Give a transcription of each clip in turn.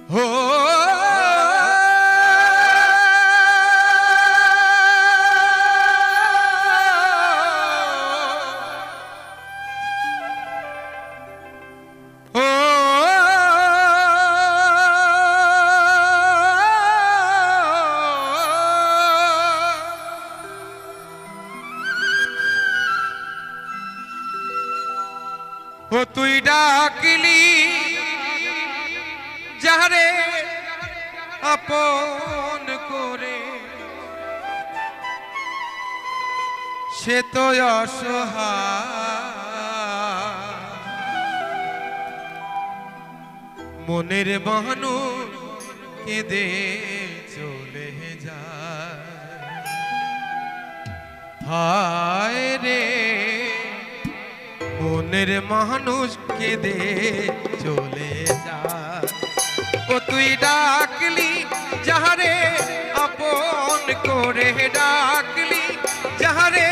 हो তুই ডাকলি যারে আপন করে সে তো অসহায় মনের মানুষ কেঁদে চলে যায় হায় রে মনের মানুষ কেঁদে চলে যায় ও তুই ডাকলি যাহারে আপন করে ডাকলি যাহারে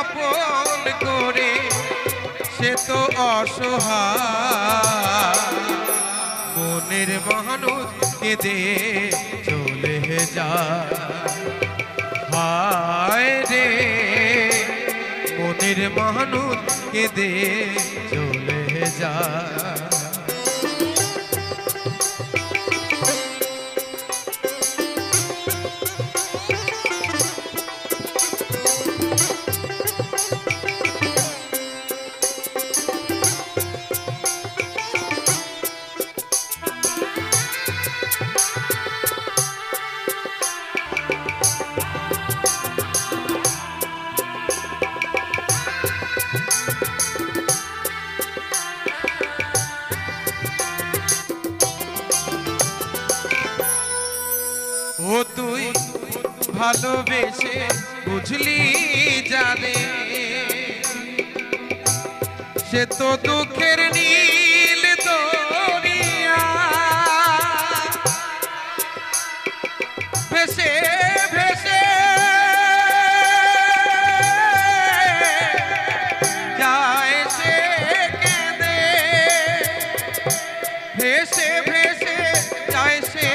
আপন করে সে তো অসহায় মনের মানুষ কেঁদে চলে যায় হায় রে মনের মানুষ কেঁদে চলে যায় ও তুই ভালোবেসে বুঝলি যাবে সে তো দুঃখের নীল দরিয়া ভেসে ভেসে যায় সে কেঁদে ভেসে ভেসে যায় সে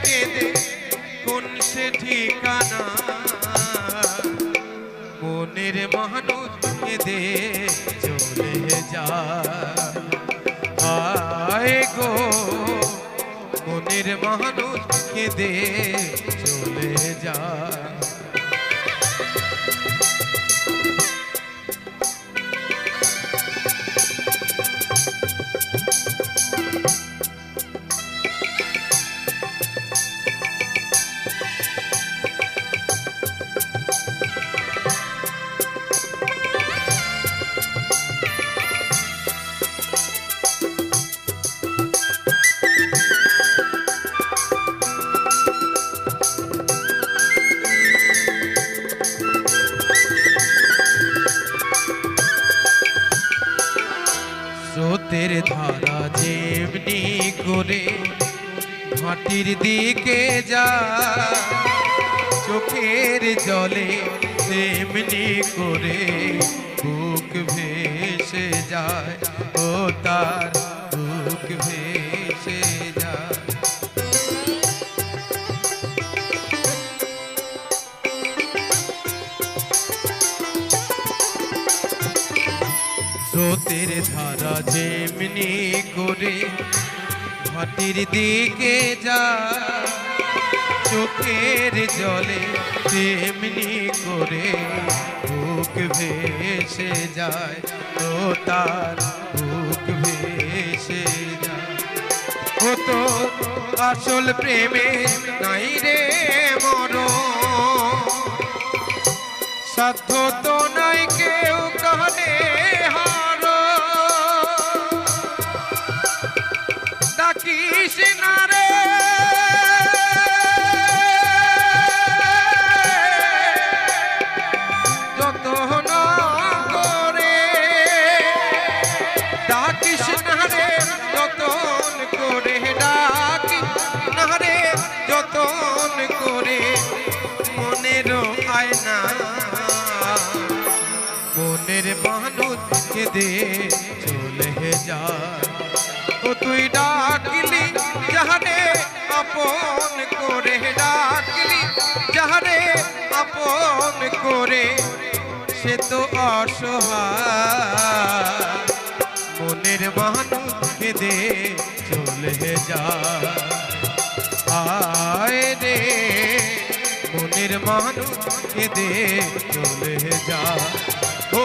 কেঁদে কোন সে ঠিকানা মনের মানুষ কেঁদে চলে যায় হায় গো মনের মানুষ কেঁদে চলে যায় স্রোতের ধারা যেমনি করে মাটির দিকে যায় চোখের জলে তেমনি করে বুক ভেসে যায় ও তার বুক ভেসে যায় স্রোতের ধারা যেমনি করে মাটির দিকে যায় চোখের জলে তেমনি করে বুক ভেসে যায় ও তার বুক ভেসে যায় ও তো আসল প্রেমে নাই রে মরণ সাধ্য তো নাই কেউ কানে ডাকিস না রে যতন করে ডাকিস না রে যতন করে ডাকিস না রে যতন করে মনের আয়না মনের মানুষ কেঁদে চলে যায়। ও তুই ডাকলি যাহারে আপন করে, ডাকলি যাহারে আপন করে, সে তো অসহায় মনের মানুষ কেঁদে চলে যায়। আয় রে মনের মানুষ কেঁদে চলে যায়। ও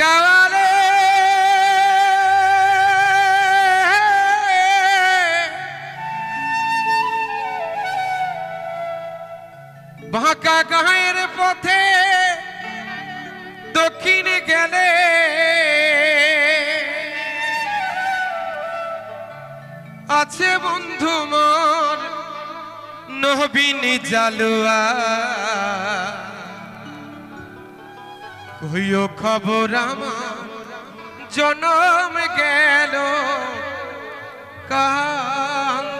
গাওয়ালে বাঁকা গায়ের পথে দক্ষিণে গেলে আছে বন্ধু মোর নবীন জালুয়া। কইও খবর আমার জনম গেল কান্দিয়া।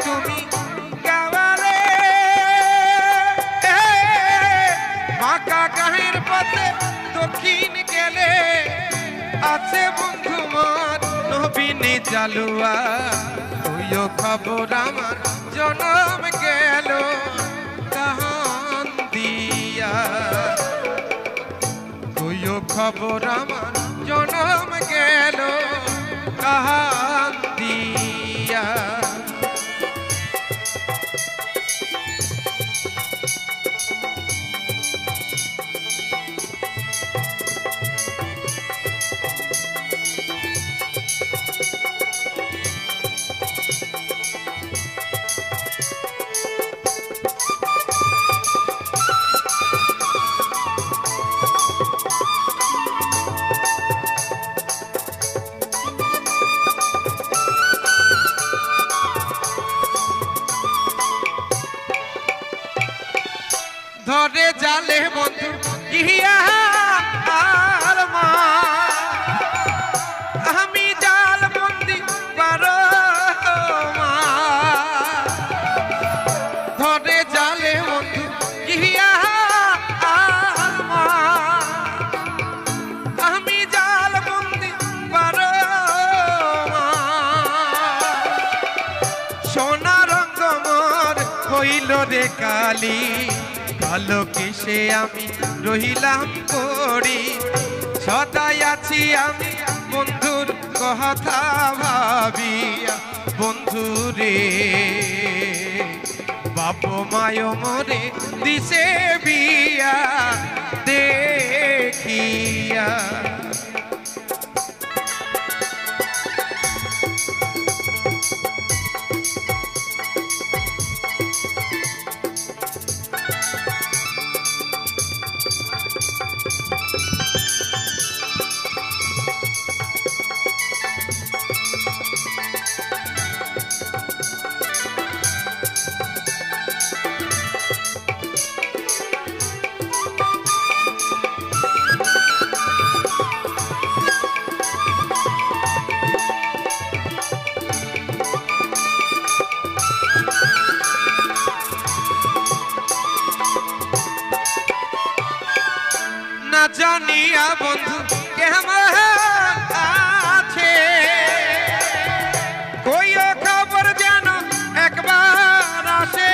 তুমি গাওয়ালে বাঁকা গায়ের পথে দক্ষিণ গেলে আছে বন্ধু মোর নবীন জালুয়া। তুইও খবর আমার জনম গেল কান্দিয়া। তুইও খবর আমার জনম গেল কান্দিয়া। ধরে জালে বন্ধু ইয়া আর মা, আমি জাল বন্দি পারো মা। ধরে জালে বন্ধু ইয়া আর মা, আমি জাল বন্দি পারো মা। সোনা রঙ মোর হইল রে কালি, ভালো কিসে আমি রহিলাম পড়ি। সদাই আছি আমি বন্ধুর কথা ভাবিয়া। বন্ধু রে বাপ মায় মরে দিছে বিয়া দেখিয়া। না জানিয়া বন্ধু কেমন আছে, কইও খবর যেন একবার আসে।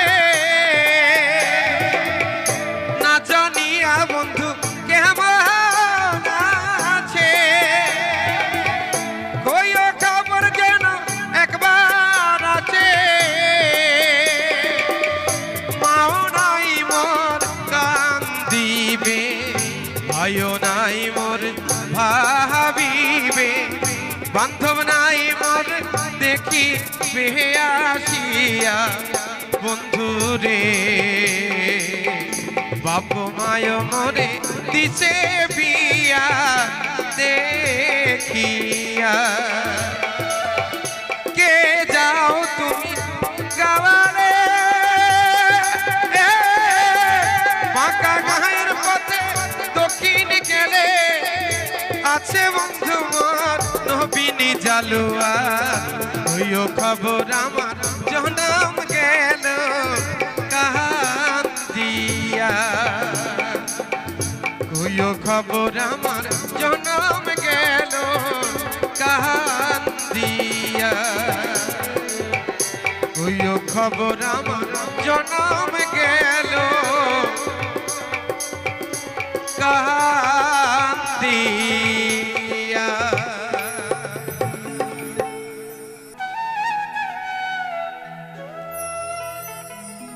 না জানিয়া বন্ধু কেমন আছে, বান্ধব নাই মোর দেখি আসিয়া বন্ধু রে বাপ মায় মোরে দিছে বিয়া দেখিয়া কে যাও তুমি গাওয়ারে বাঁকা গায়ের পথে দক্ষিণ গেলে আছে বন্ধু মোর নবীনী জালুয়া হইও খবর আমার জনম গেল কান্দিয়া হইও খবর আমার জনম গেল কান্দিয়া হইও খবর আমার জনম গেল কান্দিয়া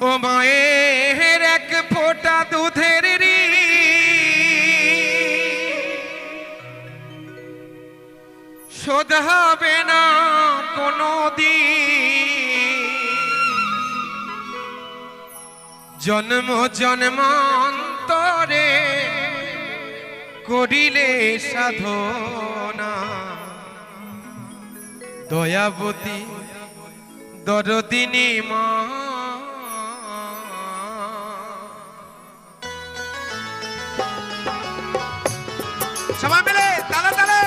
ও মায়ের এক ফোঁটা দুধের শোধ হবে না কোনো দিন জন্ম জন্মান্তরে করিলে সাধনা দয়াবতী দরদিনী মা সবাই মিলে তালে তালে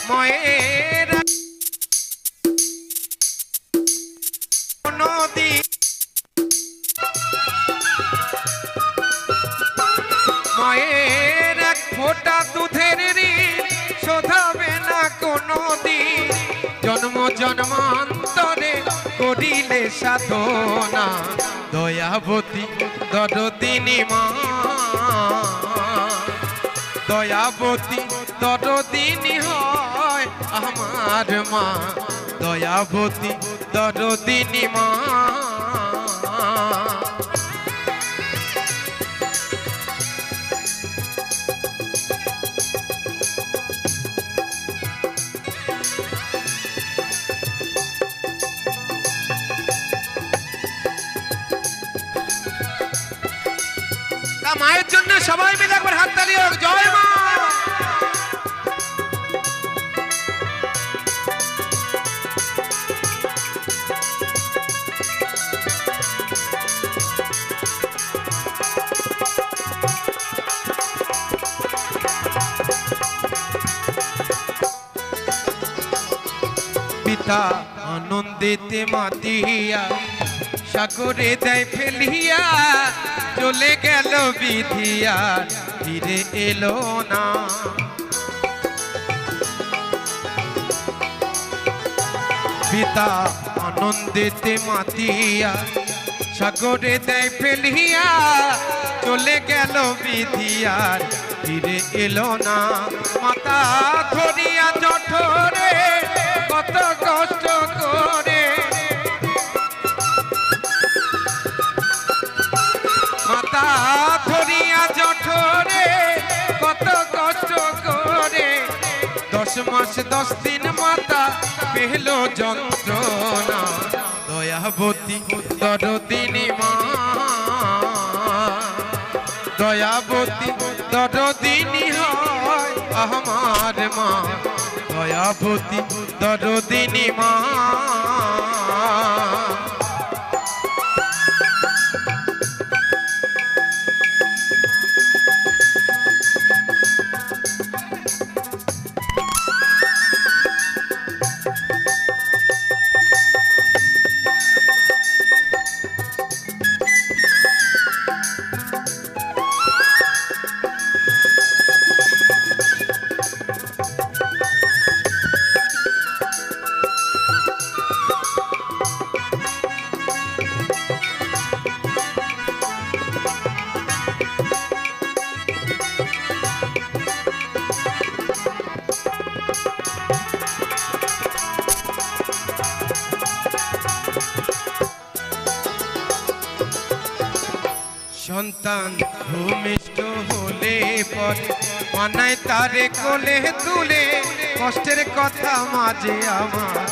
মায়ের নদী মায়ের এক ফোঁটা দুধের ঋণ শোধাবে না কোনো দিন জন্ম জন্মান্তরে করিলে সাধনা দয়াবতী দরদিনী মা দয়াবতী দরদিনী হয় আমার মা দয়াবতী দরদিনী মা মায়ের জন্য সবাই মিলে একবার হাত তালিয়ে জয় মা পিতা আনন্দিতে মাতিয়া সাগরে দেয় ফেলিয়া চলে গেল বিধিয়া ফিরে এলো না পিতা আনন্দিতে মাতিয়া সাগরে দেয় ফেলিয়া চলে গেল বিধিয়া ফিরে এলো না মাতা ধরিয়া জঠরে কত কষ্ট করে মাতা ধরিয়া জঠরে কত কষ্ট করে 10 মাস 10 দিন মাতা পেল যন্ত্রণা দয়াবতী দরদিনী মা দয়াবতী দরদিনী হয় আমার মা দয়াবতী দরদিনী মা সন্তান ভূমিষ্ঠ হলে পরে মানায় তারে কোলে তুলে কষ্টের কথা মাঝে আমার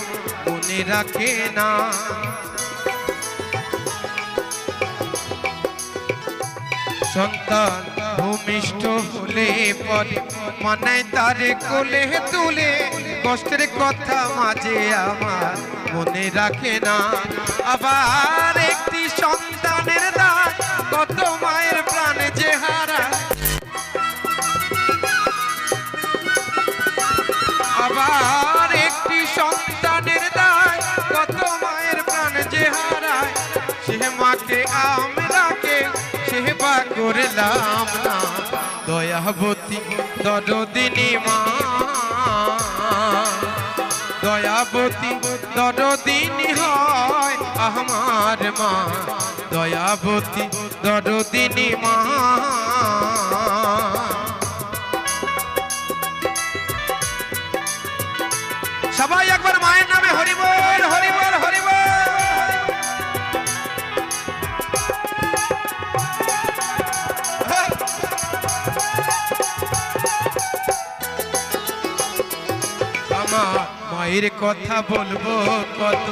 মনে রাখে না। সন্তান ভূমিষ্ঠ হলে পরে মানায় তারে কোলে তুলে কষ্টের কথা মাঝে আমার মনে রাখে না। আবার একটি সন্তানের দায় কত মায়ের প্রাণে যে হারায়, আবার একটি সন্তানের দায় কত মায়ের প্রাণে যে হারায়, সে মাকে আমরাকে সেবা করলাম না। দয়াবতী দরদিনী মা, দয়াবতী দরদিনী হয় আমার মা, দয়াবতী দরদিনী মা। সবাই একবার মায়ের নামে হরি বল হরি বল হরি বল। আমার মায়ের কথা বলবো কত,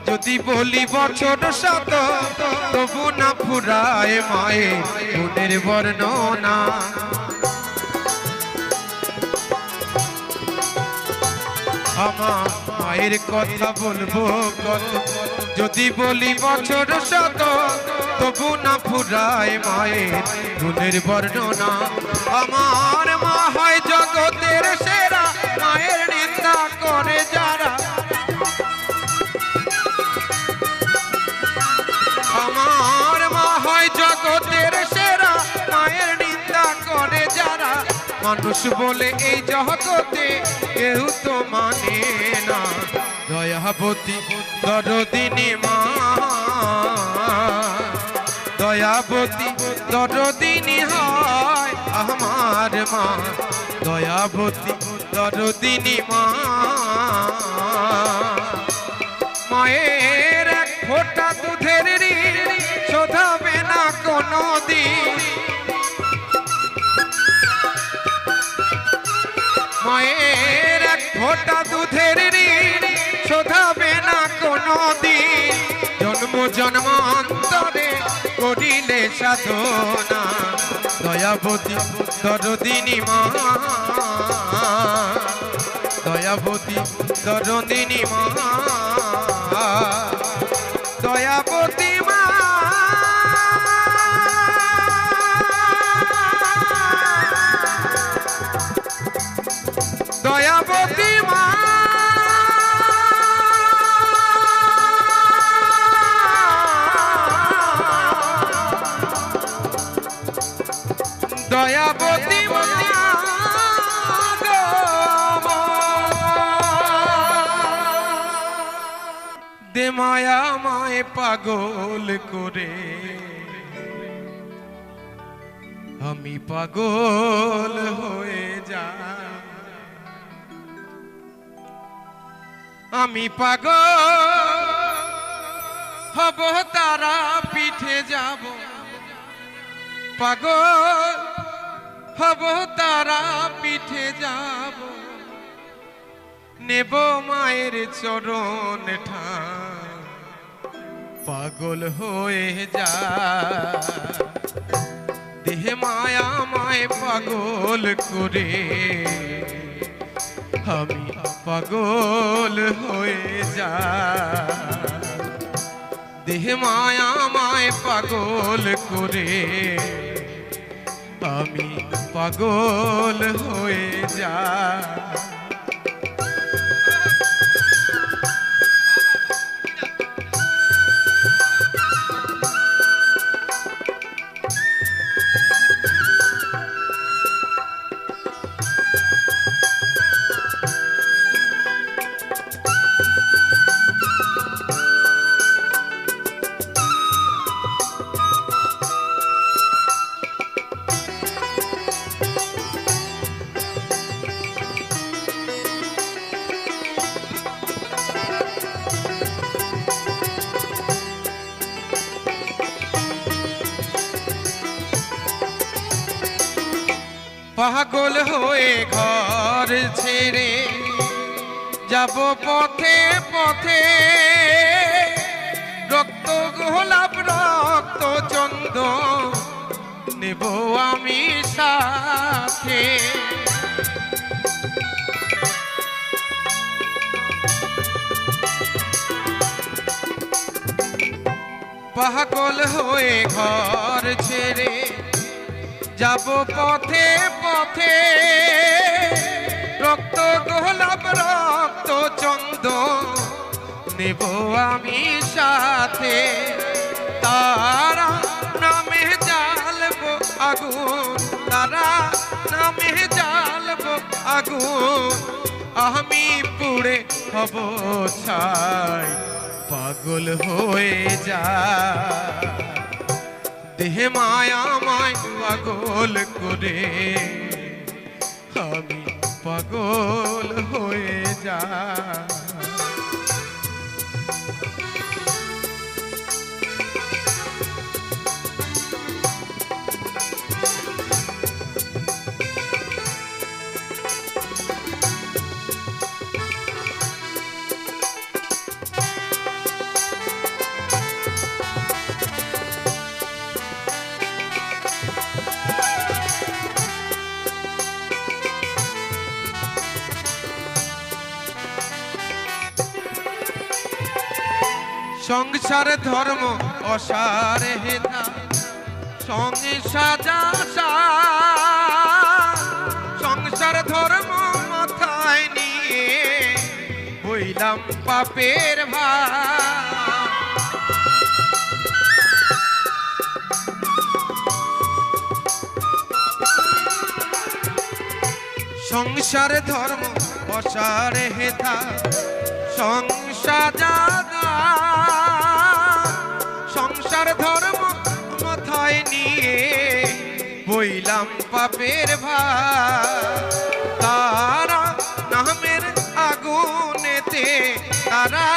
যদি বলি বছর শত তবু না ফুরায় মায়ের গুণের বর্ণনা। আমার মায়ের কথা বলবো কত, যদি বলি বছর শত তবু না ফুরায় মায়ের গুণের বর্ণনা। আমার মা হয় জগতের সেরা, মায়ের নিন্দা করে যারা, আমার মা হয় জগতের সেরা, মায়ের নিন্দা করে যারা, মানুষ বলে এই জগতে কেউ তো মানে না। দয়াবতী দরদিনী মা, দয়াবতী দরদিনী হয় আমার মা, দয়াবতী দরদিনী মা। মায়ের এক ফোঁটা দুধের ঋণ শোধাবে না কোনো দিন, মায়ের এক ফোঁটা দুধের ঋণ শোধাবে না কোনো দিন, জন্ম জন্মান্তরে করিলে সাধনা। দয়াবতী দরদিনী মা, দয়াবতী দরদিনী মা, দয়াবতী মা, দয়াবতী মা। দয়াবতী মা দে মায়া মায় পাগল করে, আমি পাগল হয়ে যা, আমি পাগল হব তারা পিঠে যাব, পাগল হব তারা পিঠে যাব, নেব মায়ের চরণ ঠাঁই, পাগল হয়ে যা। দেহে মায়া মায় পাগল করে, আমি পাগল হয়ে যা, দেহে মায়া মায় পাগল করে, আমি পাগল হয়ে যা। পাগল হয়ে ঘর ছেড়ে যাব পথে পথে, রক্ত গোলাপ রক্ত চন্দন নেব আমি সাথে। পাগল হয়ে ঘর ছেড়ে যাব পথে পথে, রক্ত গোলাপ রক্ত চন্দন নেব আমি সাথে। তারা নামে জ্বালবো আগুন, তারা নামে জ্বালবো আগুন, আমি পুড়ে হব ছাই। পাগল হয়ে যা দেহে মায়া মায় পাগল করে, আমি পাগল হয়ে যা। সংসার ধর্ম অসার হেতা সঙ্গে সাজা, সংসার ধর্ম মাথায় নিয়ে হইলাম পাপের ভার। সংসার ধর্ম অসার হেতা সংসার সংসার ধর্ম মাথায় নিয়ে বইলাম পাপের ভার। তারা নামের আগুনেতে, তারা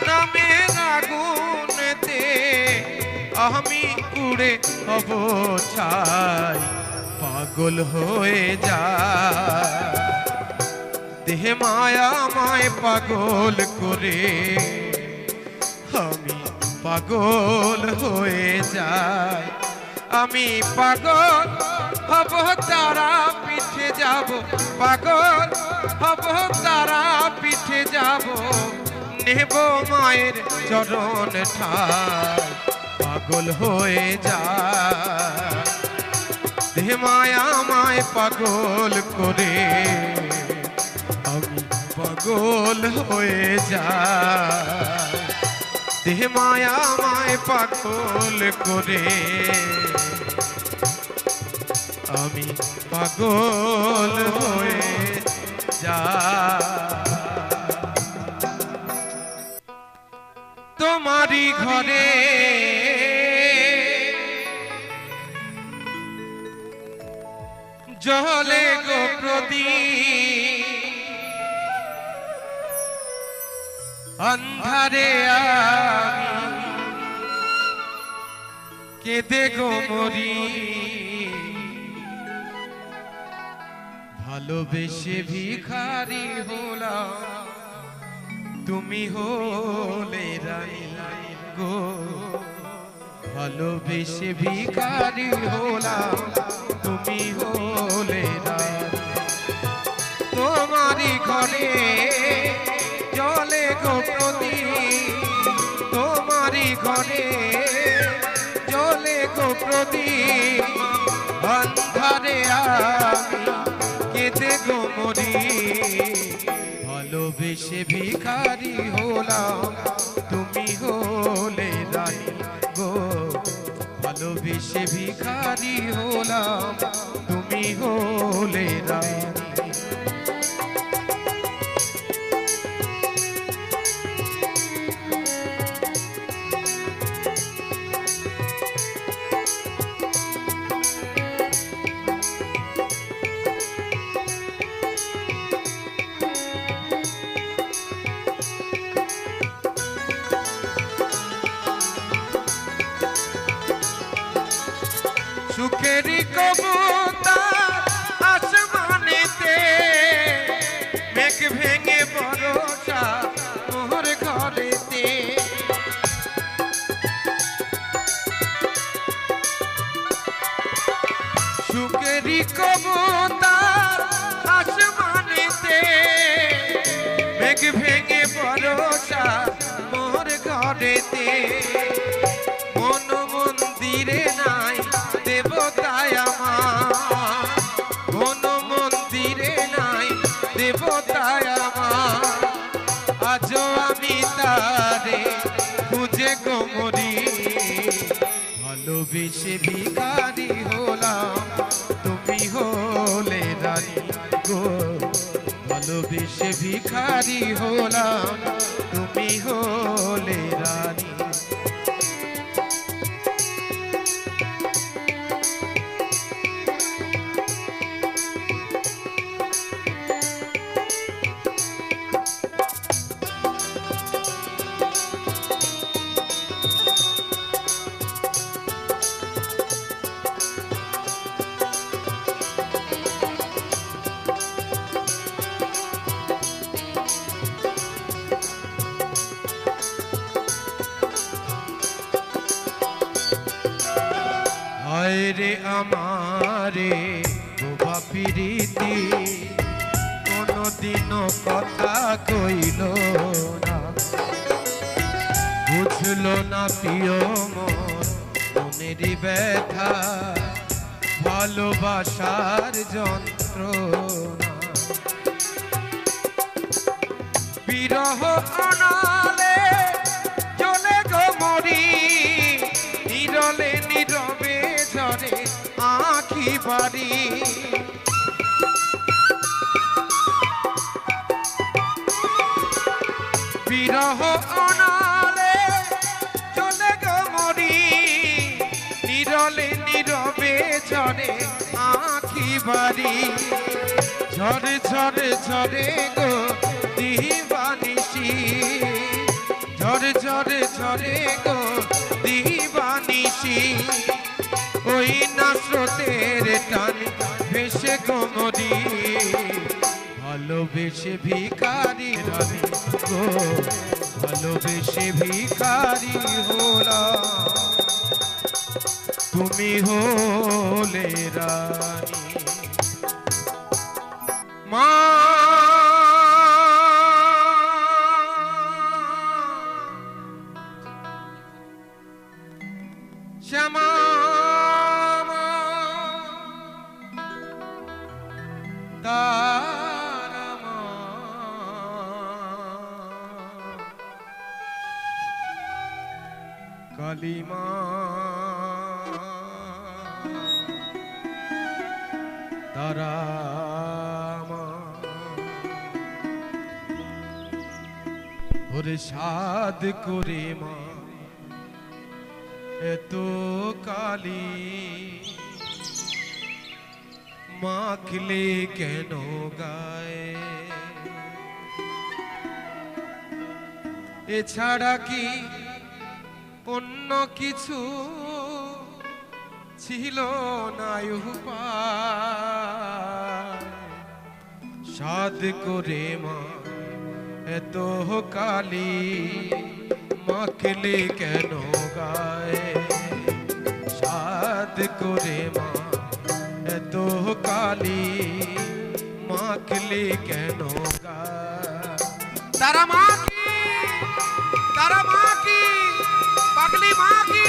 নামের আগুনেতে আমি পুড়ে হব ছাই। পাগল হয়ে যা দেহে মায়া মায় পাগল করে, আমি পাগল হয়ে যাই। আমি পাগল হব তারা পিঠে যাব, পাগল হব তারা পিঠে যাব, নেব মায়ের চরণ ঠাই। পাগল হয়ে যায় দেহে মায়া মায় পাগল করে, আমি পাগল হয়ে যাই। দেহে মায়া মায় পাগল করে, আমি পাগল হয়ে যাই। তোমারই ঘরে জলে গো প্রদীপ, অন্ধারে আমি কেঁদে গো মরি। ভালোবেসে ভিখারি হলাম, তুমি হলে রানী গো। ভালোবেসে ভিখারি হলাম, তুমি হলে রানী। তোমারই ঘরে জলে গো প্রদীপ, তোমারই ঘরে জলে গো প্রদীপ, অন্ধারে আমি কেঁদে গো মরি। ভালোবেসে ভিখারি হলাম, তুমি হলে রানী গো। ভালোবেসে ভিখারি হলাম, তুমি হলে রানী। সুখেরই কবুতর কবুতর আসমানেতে মেঘ ভেঙে বরষা মোর ঘরেতে মন মন্দিরে নাই দেবতায় আমার মন মন্দিরে নাই দেবতায় আমার আজও আমি তারে খুঁজে গোমরি ভালোবেসে ভিখারি হলাম তুমি হলে রানী গো ভালোবেসে ভিখারি হলাম তুমি হলে রানী রে আমারে গোবা প্রীতি কোনদিনও কথা কইল না বুঝলো না প্রিয় মন মনেরই ব্যথা ভালোবাসার যন্ত্রণা বিরহ অনালে চলে গো মরি নীরলে নীরবে ঝরে আঁখি বাড়ি বিরহ অনালে চলে গো মরি নীরলে নীরবে ঝরে আঁখি বাড়ি ঝরে ঝরে ঝরে গো দিবানিশি ঝরে ঝরে ঝরে গো দিবানিশি ওই না স্রোতের টান ভেসে কোমরি ভালোবেসে ভিখারি রানী গো ভালোবেসে ভিখারি হলাম তুমি হলে রানী মা শ্যামা তারামা কালিমা তারামা ওরে সাদ করে মা এত কালি মাখলে কেন গায়ে এছাড়া কি অন্য কিছু ছিল না উপায় সাদ করে মা এত কালি মাখলে কেন গায়ে সাদ করে মা এত কালি মাখলে কেন গায়ে তারা মা কি পাগলি মা কি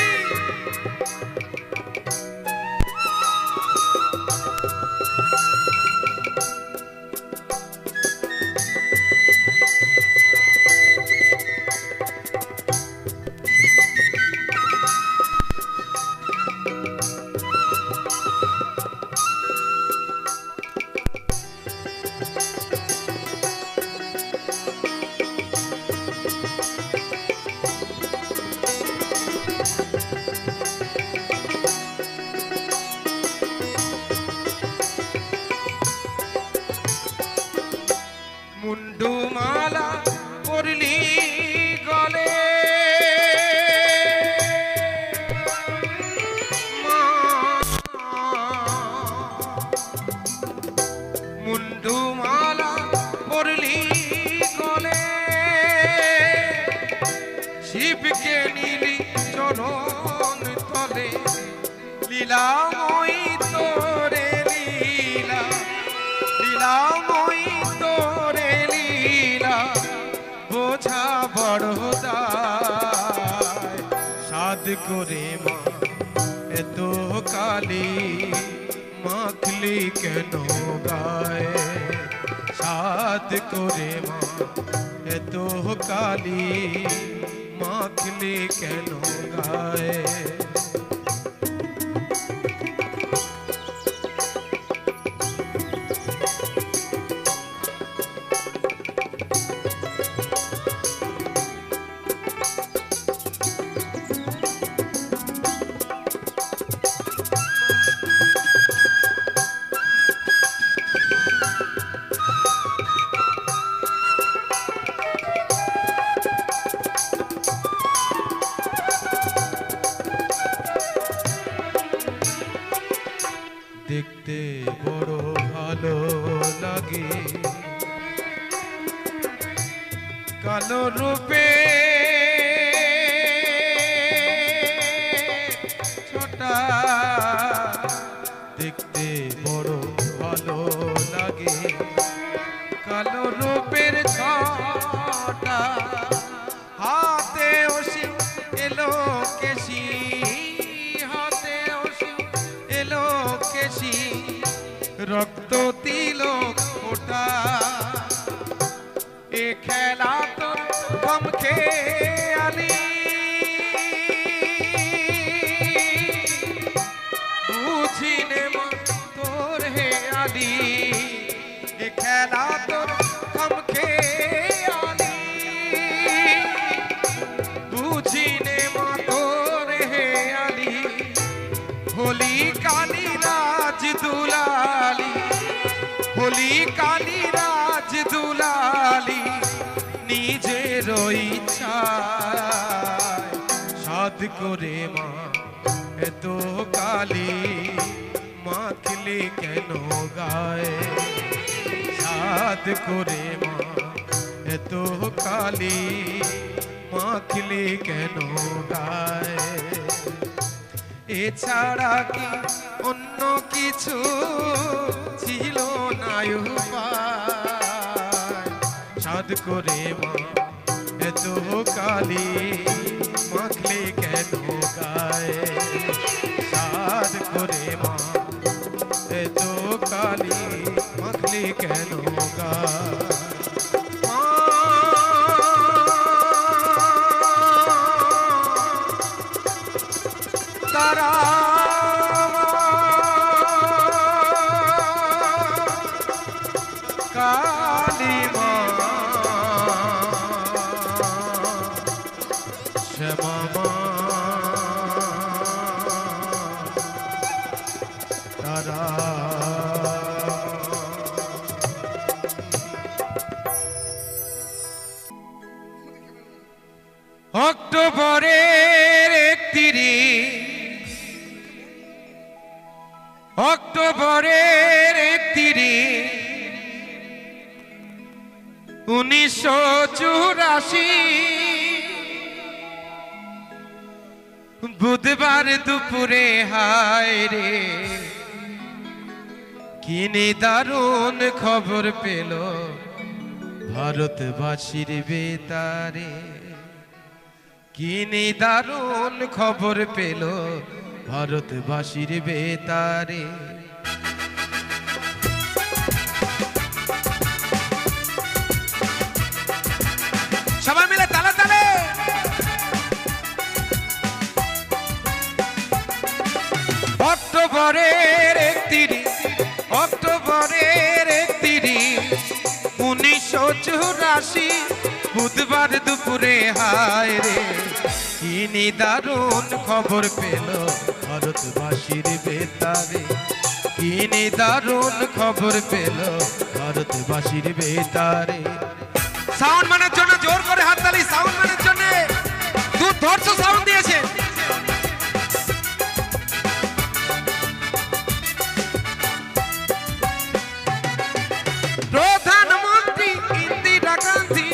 মুন্ডুমালা পরলি গলে মুন্ডুমালা পরলি গলে শিবকে নীলি চরণ তলে লীলাময়ী তোরে ওঠা বড় দায়। সাদ করে মা এত কালি মাখলি কেন গায়ে, সাদ করে মা এত কালি মাখলি কেন গায়ে। দেখতে বড় ভালো লাগে কালো রূপে ছোটা, দেখতে বড় ভালো লাগে কালো রূপের ছোটা। হাতে ওসি এলো কেশি, হাতে ওসি এলো কেশি, রক্ত তিলক ফোটা। এ খেলা তো কম খেয়ালি, বুঝিনে মা তোর হেয়ালি। এ খেলা তোর কম খেয়ালি, বুঝিনে মা তোর হেয়ালি। হোলি কালী রাজ দুলালি, হোলি কালী রাজ দুলালি, নিজের ইচ্ছায় সাধ করে মা এত কালি মাখলি কেন গায়ে, সাধ করে মা এত কালি মাখলি কেন গায়ে। এছাড়া কি অন্য কিছু ছিল না উপায়, সাধ করে মা এত কালি মাখলি কেন গায়ে, সাধ করে মা এত কালি মাখলি কেন গায়ে। তারা কালী মা শ্যামা মা, তারা অক্টোবরের 31, অক্টোবরের 31, 1984, বুধবার দুপুরে হায় রে কি দারুণ খবর পেল ভারতবাসীর বেতারে, কি দারুণ খবর পেল ভারতবাসীর বেতারে। সবাই মিলে তালে তালে। অক্টোবরের 31, অক্টোবরের 31, 1984, বুধবার দুপুরে হায় রে কি দারুণ খবর পেল ভারতবাসীর বেতারে, কি দারুণ খবর পেল ভারতবাসীর বেতারে। সাউন্ড মানের জন্য জোর করে হাততালি, সাউন্ড মানের জন্য দুর্ধর্ষ সাউন্ড দিয়েছে। প্রধানমন্ত্রী ইন্দিরা গান্ধী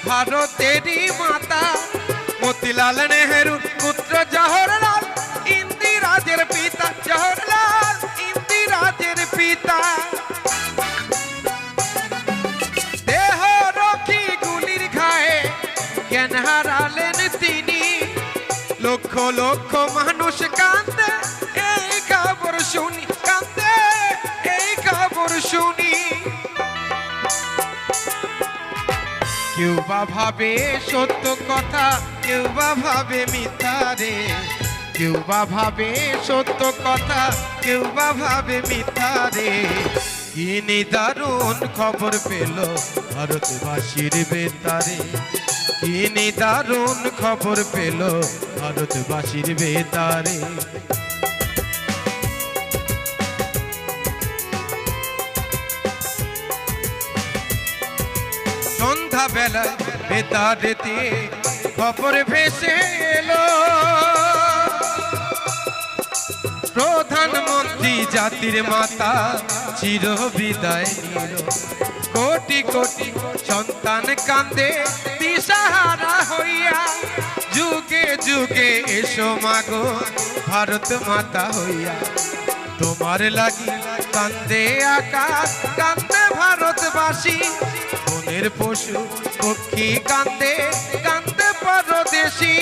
ভারতেরই মাতা, মতিলাল নেহেরুর পুত্র জওহরলাল ইন্দিরাজের পিতা, জওহরলাল ইন্দিরাজের পিতা। দেহ রক্ষী গুলির ঘায়ে জ্ঞান হারালেন তিনি। লক্ষ লক্ষ মানুষ কান্দে এই খবর শুনি, কান্দে এই খবর শুনি। কেউ বা ভাবে সত্য কথা, কেউ বা ভাবে মিথ্যা রে। কেউ বা ভাবে সত্য কথা, কেউ বা ভাবে মিথ্যা রে। কি নিদারুণ খবর পেল ভারতবাসীর বেতারে। কি নিদারুণ খবর পেল ভারতবাসীর বেতারে। সন্ধ্যা বেলায় বেতারেতে খবর ভেসে এলো, প্রধানমন্ত্রী জাতির মাতা চির বিদায় নিল। কোটি কোটি সন্তান কান্দে দিশাহারা হইয়া। যুগে যুগে এসো মাগো ভারত মাতা হইয়া। তোমার লাগি কান্দে আকাশ, কান্দে ভারতবাসী। বনের পশু পক্ষী কান্দে, কান্দে পরদেশী।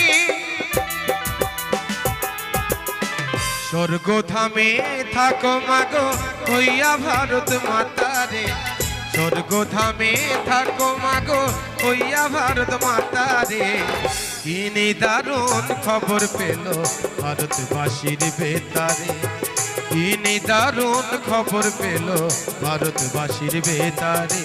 স্বর্গধামে থাকো মাগো হইয়া ভারত মাতারে। স্বর্গধামে থাকো মাগো হইয়া ভারত মাতারে। কি নিদারুণ খবর পেল ভারতবাসীর বেতারে। কি নিদারুণ খবর পেল ভারতবাসীর বেতারে।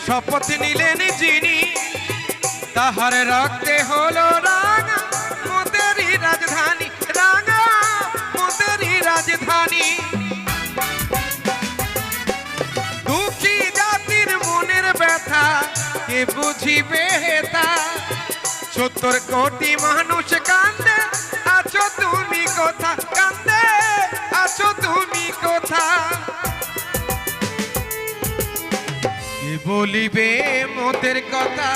শপথ নিলেন যিনি, তাহার রক্তে হলো রাঙা মোদেরই রাজধানী, রাঙা মোদেরই রাজধানী। দুঃখী জাতির মনের ব্যথা কে বুঝিবে হেতা। ৭০ কোটি মানুষ কান্দে আছো তুমি কোথা, কান্দে আছো তুমি কোথা। বলিবে মোদের কথা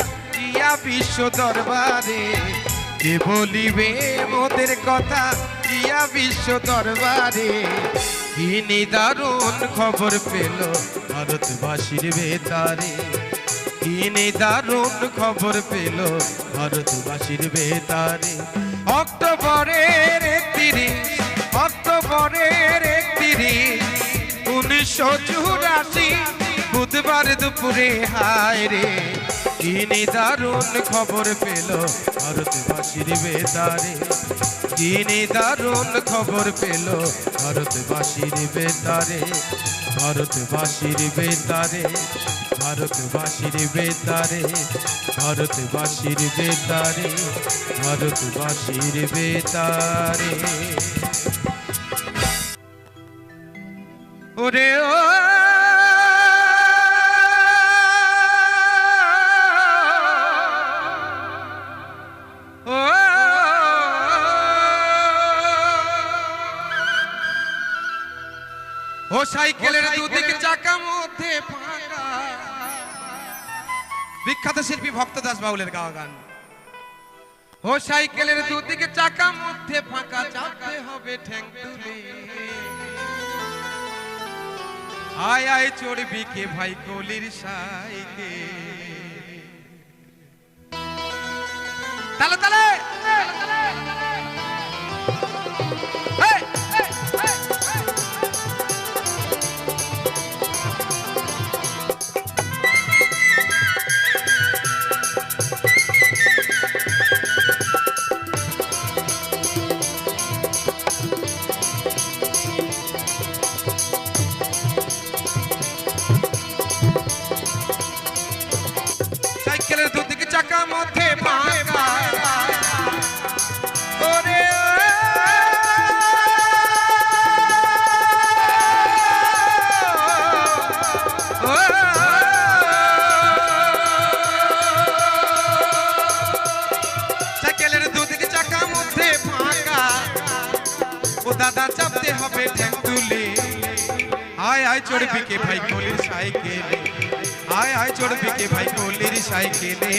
ইয়া বিশ্ব দরবারে। কে বলিবে মোদের কথা ইয়া বিশ্ব দরবারে। কি নিদারুণ খবর পেল ভারতবাসীর বেতারে। কি নিদারুণ খবর পেল ভারতবাসীর বেতারে। অক্টোবরের ৩১, অক্টোবরের ৩১, ১৯৮৪ বুধবার দুপুরে হায় রে। কি নিদারুণ খবর পেল ভারতবাসীর বেতারে। কি নিদারুণ খবর পেল ভারতবাসীর বেতারে। ভারতবাসীর বেতারে, ভারতবাসীর বেতারে, ভারতবাসীর বেতারে, ভারতবাসীর বেতারে। ওরে ও ও সাইকেলের দুদিকে চাকা মধ্যে ফাঁকা। বিখ্যাত শিল্পী ভক্ত দাস বাউলের গাওয়া গান। ও সাইকেলের দুদিকে চাকা মধ্যে ফাঁকা, চাপতে হবে ঠ্যাং তুলে। আয় আয় চড়বি কে ভাই কলির সাইকেল। তালে তালে সাইকেলের দুদিকে চাকা মধ্যে ফাঁকা। ওরে সাইকেলের দুদিকে চাকা মধ্যে ফাঁকা। ও দাদা চাপতে হবে ঠ্যাং তুলে। আয় আয় চড়বি কে ভাই কলির সাইকেলে। আয় আয় চড়বি কে ভাই কলির সাইকেলে।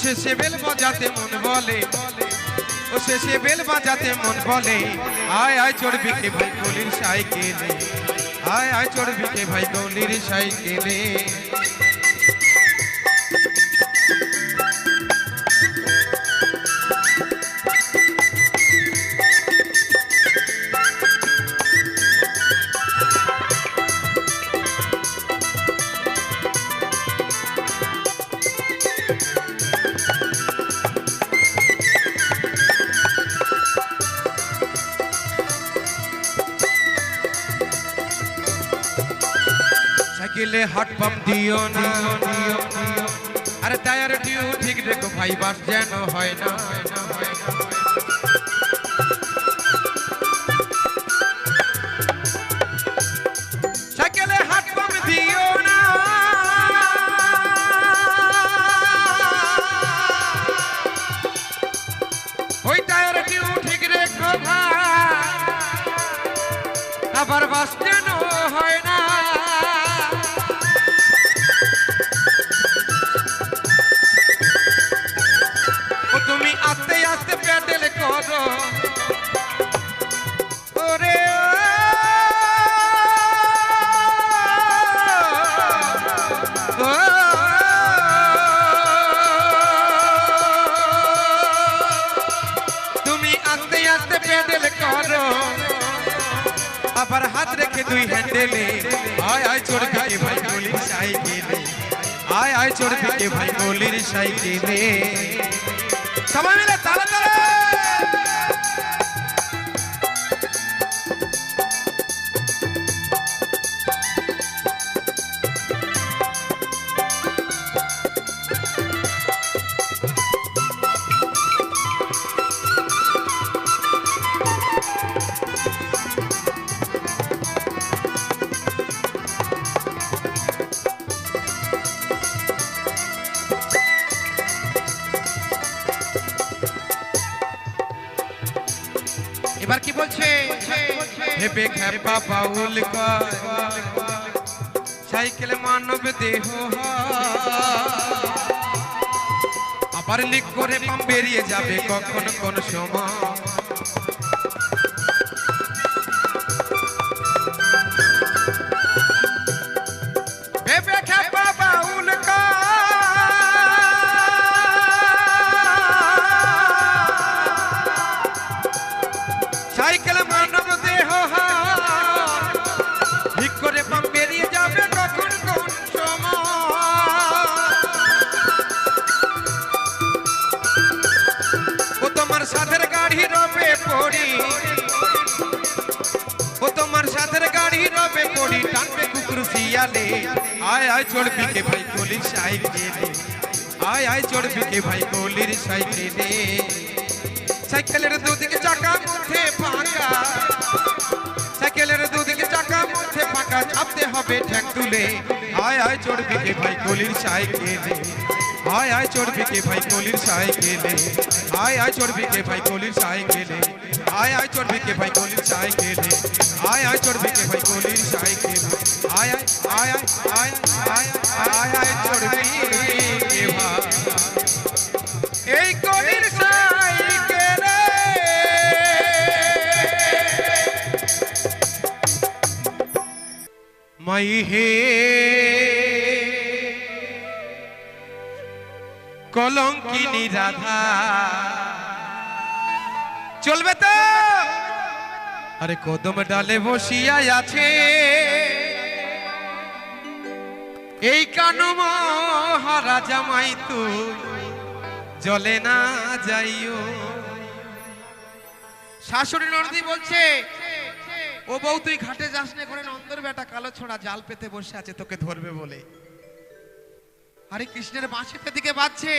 শেষে বেল বাজাতে মন বলে, ও শেষে বেল বাজাতে মন বলে, আয় আয় চড়বি কে ভাই কলির সাইকেলে, আয় আয় চড়বি কে ভাই কলির সাইকেলে। সাইকেলে হাট পাম্প দিও না, আরে টায়ার টিউ ঠিক রেখো ভাই, বাস যেন হয় না। সাইকেলে হাট পাম্প দিও না, ওই টায়ার টিউ ঠিক রেখো ভাই, আবার বাস যেন হয় না। তুমি আস্তে আস্তে প্যাডেল করো, ওরে তুমি আস্তে আস্তে প্যাডেল করো, আবার হাত রেখে দুই হ্যান্ডেলে, আয় আয় চড়বি কে ভাই কলির সাইকেলে, আয় আয় চড়বি কে ভাই কলির সাইকেলে। সবাই মিলে তালে তালে। এবার কি বলছে, হেবে খেপা বাউল সাইকেল মানব দেহ, আবার লিক করে পাম বেরিয়ে যাবে কখন কোন সময়। হেবে খেপা বাউল সাইকেল মানব দেহ, ঠিক করে পাম বেরিয়ে যাবে কখন কোন সময়। ও তোমার সাথের গাড়ি রবে পড়ি, ও তোমার সাথের গাড়ি রবে পড়ি, টানবে কুকুর শিয়ালে, আয় আয় চড়বি কে ভাই কলির সাইকেলে, আয় আয় চড়বি কে ভাই কলির সাইকেলে। সাইকেলের দুদিকে চাকা মধ্যে ফাঁকা, সাইকেলের দুদিকে চাকা মধ্যে ফাঁকা, চাপতে হবে ঠ্যাং তুলে, আয় আয় চড়বি কে ভাই কলির সাইকেলে, আয় আয় চড়বি কে ভাই কলির সাইকেলে, আয় আয় চড়বি কে ভাই কলির সাইকেলে, আয় আয় চড়বি কে ভাই কলির সাইকেলে, আয় আয় চড়বি কে ভাই কলির সাইকেলে, আয় আয় আয় আয় আয় আয় আয় চড়বি কে ভাই এই কলির সাইকেলে। মাই হে কলঙ্কিনী রাধা, চলবে তো? আরে কদম ডালে বসিয়া আছে এই কানু মহারাজা, মাই তুই জলে না যাইও। শাশুড়ি নন্দী বলছে, ও বউ তুই ঘাটে যাস না করে, নন্দর বেটা কালো ছোড়া জাল পেতে বসে আছে তোকে ধরবে বলে। আরে কৃষ্ণের বাঁশিতে দিকে বাজছে,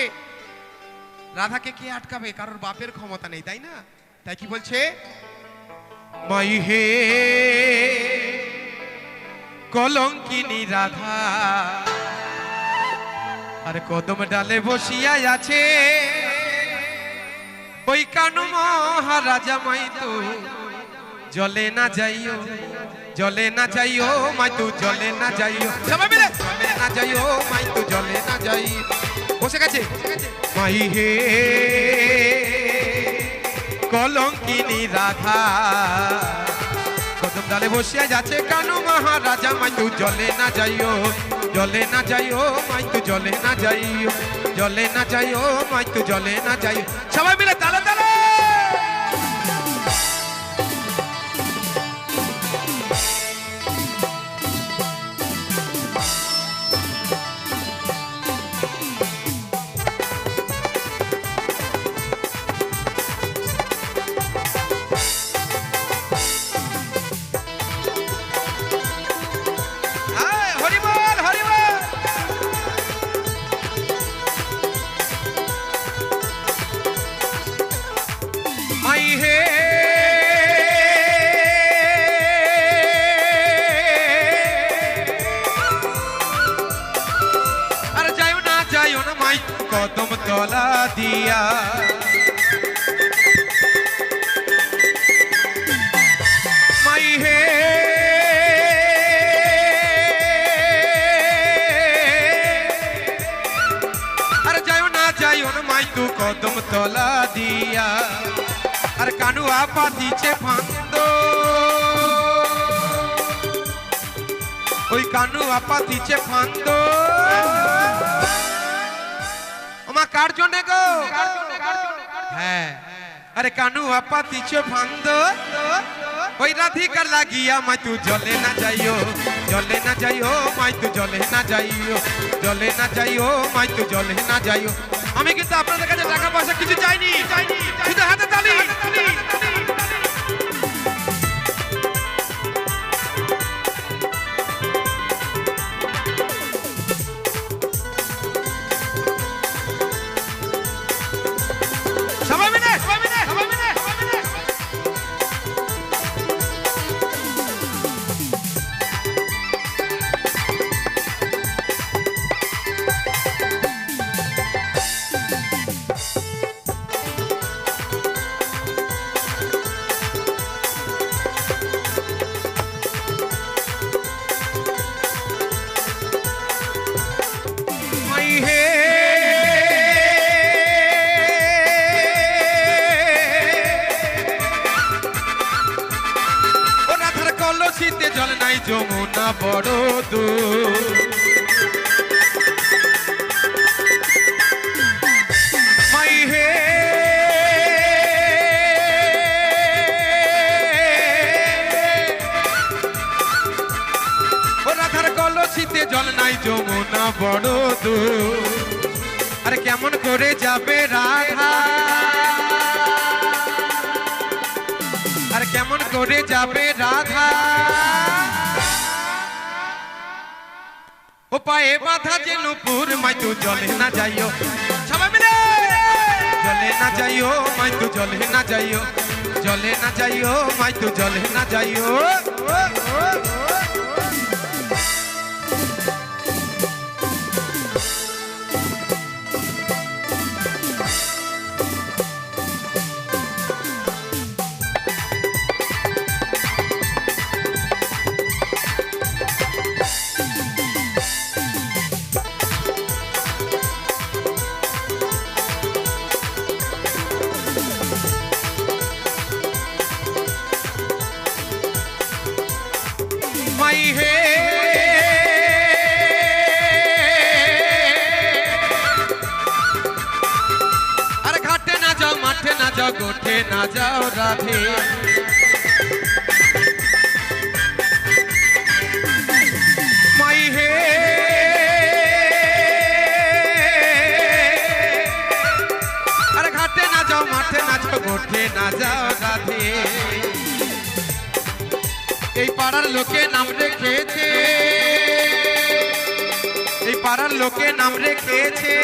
রাধাকে কে আটকাবে? কারোর বাপের ক্ষমতা নেই, তাই না? তাই কি বলছে, মাই হে কলঙ্কিনী রাধা, আর কদম ডালে বসিয়া আছে ওই কানু মহারাজা, মাই তো জলে না যাইও, জলে না যাইও মাই তু, জলে না যাইও, সবাই মিলে জলে না যাইও মাই তু, জলে না যাই। ও বসে গেছে মাই হে কলঙ্কিনী রাধা কদম ডালে বসিয়া যাচ্ছে কানু মহারাজা মাই তু জলে না যাইও মাই তু জলে না যাইও মাই তু জলে না যাইও সবাই মিলে তালে তালে কদম তলা দিয়া মাই হে আর যাইও না মাই তু কদম তলা দিয়া আর কানু আপা দিছে ফান্দ ওই কানু আপা দিছে ফান্দ কার জন্য গো হ্যাঁ আরে কানু আপা দিছে ফান্দ ওই রাধিকার লাগিয়া মাই তু জলে না যাইও মাই তু জলে না যাইও মাই তু জলে না যাইও আমি কিন্তু আপনাদের কাছে টাকা পয়সা কিছু চাইনি শুধু হাতে তালি যমুনা বড় দূর মাই হে ও রাধার কলসিতে জল নাই যমুনা বড় দূর আরে কেমন করে যাবে রাধা আর কেমন করে যাবে রাধা ও পায়ে বাধা যে নুপুর মাই তু জলে না যাইও সবাই মিলে জলে না যাইও মাই তু জলে না যাইও মাই তু জলে না যাইও মাই হে আর ঘাটে না যাও মাঠে না যাও গোঠে না যাও রাধে মাই হে আর ঘাটে না যাও মাঠে না যাও গোঠে না যাও রাধে এই পাড়ার লোকে নাম রেখেছে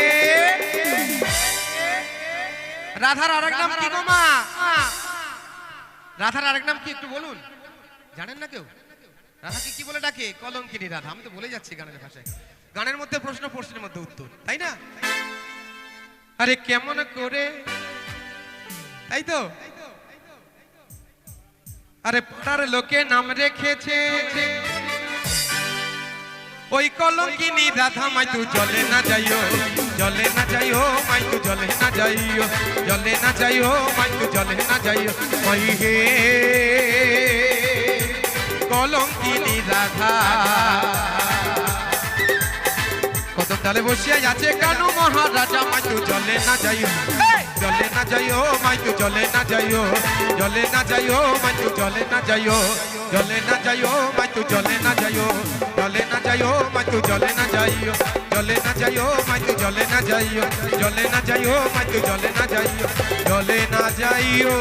রাধার আরেক নাম কি গো মা রাধার আরেক নাম কি একটু বলুন জানেন না কেউ রাধাকে কি বলে ডাকে কলঙ্কিনী রাধা আমি তো বলে যাচ্ছি গানের ভাষায় গানের মধ্যে প্রশ্ন প্রশ্নের মধ্যে উত্তর তাই না আরে কেমন করে তাই তো আরে পাড়ার লোকে নাম রেখেছে ওই কলঙ্কিনী রাধা মাই তু জলে না যাইও জলে না যাইও মাই তু জলে না যাইও জলে না যাইও মাই তু জলে না যাইও মাই হে কলঙ্কিনী রাধা কত তালে বসিয়া আছে কানু মহারাজা মাই তু জলে না যাইও জলে না যাইও মাই তু জলে না যাইও জলে না যাইও মাই তু জলে না যাইও জলে না যাইও মাই তু জলে না যাইও জলে না যাইও মাই তু জলে না যাইও জলে না যাইও মাই তু জলে না যাইও জলে না যাইও মাই তু জলে না যাইও জলে না যাইও